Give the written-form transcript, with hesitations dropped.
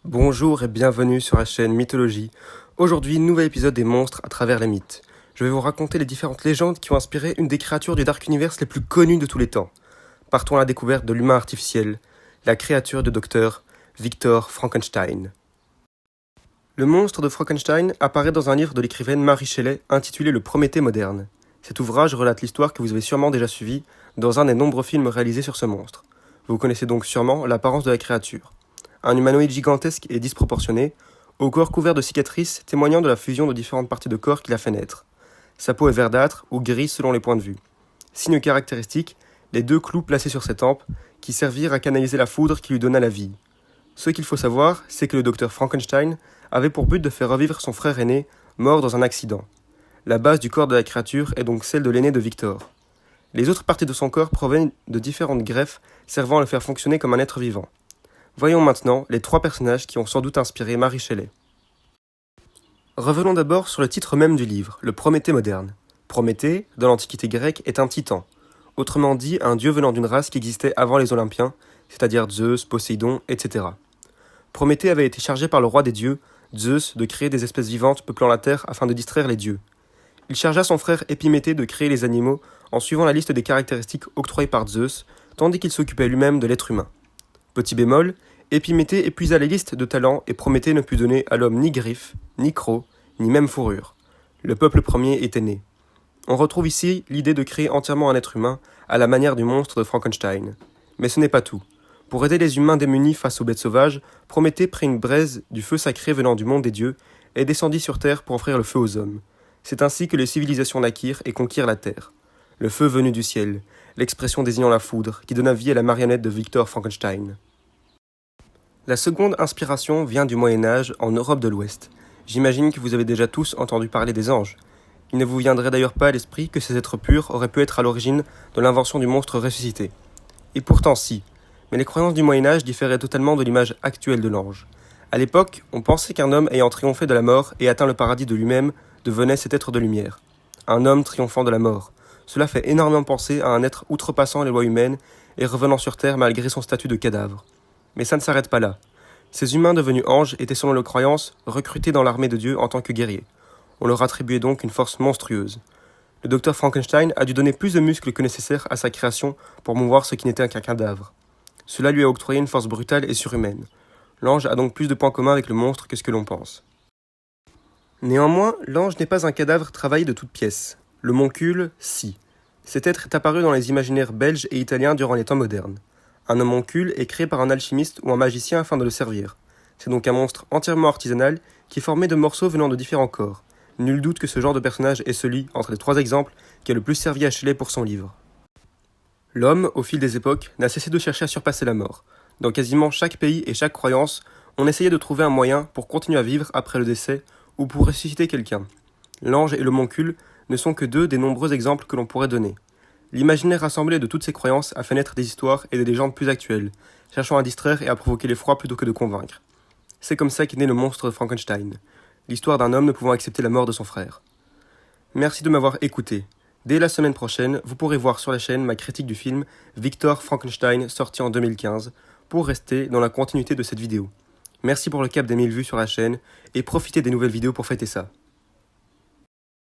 Bonjour et bienvenue sur la chaîne Mythologie. Aujourd'hui, nouvel épisode des monstres à travers les mythes. Je vais vous raconter les différentes légendes qui ont inspiré une des créatures du Dark Universe les plus connues de tous les temps. Partons à la découverte de l'humain artificiel, la créature de Dr. Victor Frankenstein. Le monstre de Frankenstein apparaît dans un livre de l'écrivaine Mary Shelley intitulé Le Prométhée moderne. Cet ouvrage relate l'histoire que vous avez sûrement déjà suivie dans un des nombreux films réalisés sur ce monstre. Vous connaissez donc sûrement l'apparence de la créature. Un humanoïde gigantesque et disproportionné, au corps couvert de cicatrices témoignant de la fusion de différentes parties de corps qui l'a fait naître. Sa peau est verdâtre ou grise selon les points de vue. Signe caractéristique, les deux clous placés sur ses tempes, qui servirent à canaliser la foudre qui lui donna la vie. Ce qu'il faut savoir, c'est que le docteur Frankenstein avait pour but de faire revivre son frère aîné, mort dans un accident. La base du corps de la créature est donc celle de l'aîné de Victor. Les autres parties de son corps proviennent de différentes greffes servant à le faire fonctionner comme un être vivant. Voyons maintenant les trois personnages qui ont sans doute inspiré Mary Shelley. Revenons d'abord sur le titre même du livre, le Prométhée moderne. Prométhée, dans l'Antiquité grecque, est un titan, autrement dit un dieu venant d'une race qui existait avant les Olympiens, c'est-à-dire Zeus, Poséidon, etc. Prométhée avait été chargé par le roi des dieux, Zeus, de créer des espèces vivantes peuplant la terre afin de distraire les dieux. Il chargea son frère Épiméthée de créer les animaux en suivant la liste des caractéristiques octroyées par Zeus, tandis qu'il s'occupait lui-même de l'être humain. Petit bémol, Épiméthée épuisa les listes de talents et Prométhée ne put donner à l'homme ni griffes, ni crocs, ni même fourrure. Le peuple premier était né. On retrouve ici l'idée de créer entièrement un être humain à la manière du monstre de Frankenstein. Mais ce n'est pas tout. Pour aider les humains démunis face aux bêtes sauvages, Prométhée prit une braise du feu sacré venant du monde des dieux et descendit sur terre pour offrir le feu aux hommes. C'est ainsi que les civilisations naquirent et conquirent la terre. Le feu venu du ciel, l'expression désignant la foudre, qui donna vie à la marionnette de Victor Frankenstein. La seconde inspiration vient du Moyen-Âge en Europe de l'Ouest. J'imagine que vous avez déjà tous entendu parler des anges. Il ne vous viendrait d'ailleurs pas à l'esprit que ces êtres purs auraient pu être à l'origine de l'invention du monstre ressuscité. Et pourtant si, mais les croyances du Moyen-Âge différaient totalement de l'image actuelle de l'ange. À l'époque, on pensait qu'un homme ayant triomphé de la mort et atteint le paradis de lui-même devenait cet être de lumière. Un homme triomphant de la mort. Cela fait énormément penser à un être outrepassant les lois humaines et revenant sur Terre malgré son statut de cadavre. Mais ça ne s'arrête pas là. Ces humains devenus anges étaient selon leurs croyances recrutés dans l'armée de Dieu en tant que guerriers. On leur attribuait donc une force monstrueuse. Le docteur Frankenstein a dû donner plus de muscles que nécessaire à sa création pour mouvoir ce qui n'était qu'un cadavre. Cela lui a octroyé une force brutale et surhumaine. L'ange a donc plus de points communs avec le monstre que ce que l'on pense. Néanmoins, l'ange n'est pas un cadavre travaillé de toutes pièces. Le moncule, si. Cet être est apparu dans les imaginaires belges et italiens durant les temps modernes. Un homoncule est créé par un alchimiste ou un magicien afin de le servir. C'est donc un monstre entièrement artisanal qui est formé de morceaux venant de différents corps. Nul doute que ce genre de personnage est celui, entre les trois exemples, qui a le plus servi à Shelley pour son livre. L'homme, au fil des époques, n'a cessé de chercher à surpasser la mort. Dans quasiment chaque pays et chaque croyance, on essayait de trouver un moyen pour continuer à vivre après le décès ou pour ressusciter quelqu'un. L'ange et l'homoncule ne sont que deux des nombreux exemples que l'on pourrait donner. L'imaginaire rassemblé de toutes ces croyances a fait naître des histoires et des légendes plus actuelles, cherchant à distraire et à provoquer l'effroi plutôt que de convaincre. C'est comme ça qu'est né le monstre de Frankenstein, l'histoire d'un homme ne pouvant accepter la mort de son frère. Merci de m'avoir écouté. Dès la semaine prochaine, vous pourrez voir sur la chaîne ma critique du film Victor Frankenstein sorti en 2015 pour rester dans la continuité de cette vidéo. Merci pour le cap des 1000 vues sur la chaîne et profitez des nouvelles vidéos pour fêter ça.